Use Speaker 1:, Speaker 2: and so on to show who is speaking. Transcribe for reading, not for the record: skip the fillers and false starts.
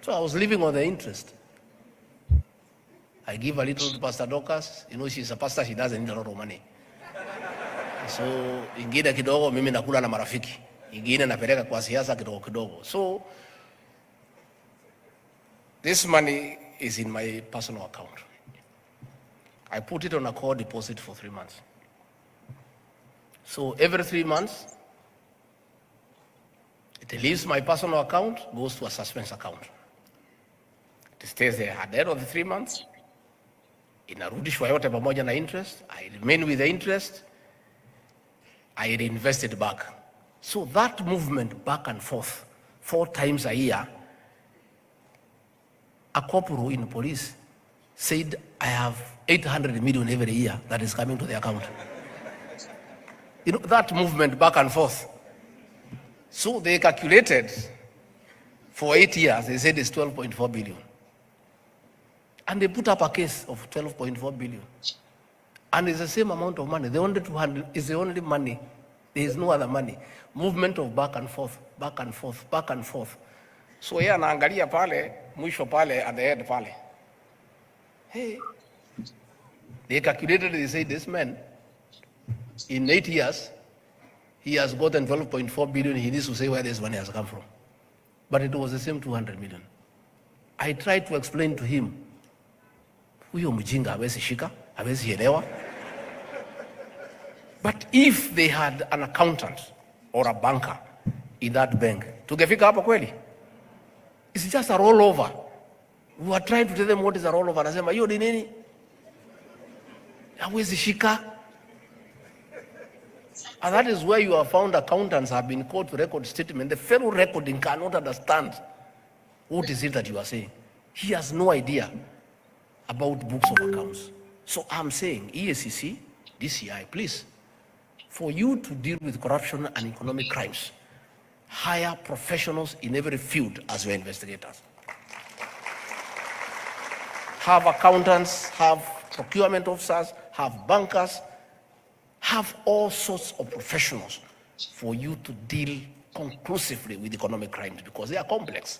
Speaker 1: So I was living on the interest. I give a little to Pastor Dorcas. You know, she's a pastor, she doesn't need a lot of money. So ingine kidogo mimi nakula na marafiki, ingine napeleka kwa siasa kidogo kidogo. So this money is in my personal account. I put it on a core deposit for 3 months. So every 3 months, it leaves my personal account, goes to a suspense account. It stays there at the end of the 3 months. Inarudishwa yote pamoja na interest. I remain with the interest. I reinvest it back. So that movement back and forth 4 times a year, a corporal in police said, I have 800 million every year that is coming to the account. You know, that movement back and forth. So they calculated for 8 years, they said it's 12.4 billion. And they put up a case of 12.4 billion. And it's the same amount of money. The only 200 is the only money. There is no other money. Movement of back and forth, back and forth, back and forth. So yeye anaangalia pale, mwisho pale, at the end pale. Hey, they calculated, they say this man, in 8 years, he has gotten 12.4 billion. He needs to say where this money has come from. But it was the same 200 million. I tried to explain to him, huyo mjinga hawezi shika, hawezi elewa. But if they had an accountant or a banker in that bank, tungefika hapa kweli? It's just a rollover. We are trying to tell them what is a rollover. Anasema hiyo ni nini? Hawezi shika. And that is where you have found accountants have been called to record statement. The fellow recording cannot understand what is it that you are saying. He has no idea about books of accounts. So I'm saying, EACC, DCI, please, for you to deal with corruption and economic crimes, hire professionals in every field as your investigators. Have accountants, have procurement officers, have bankers, have all sorts of professionals for you to deal conclusively with economic crimes because they are complex.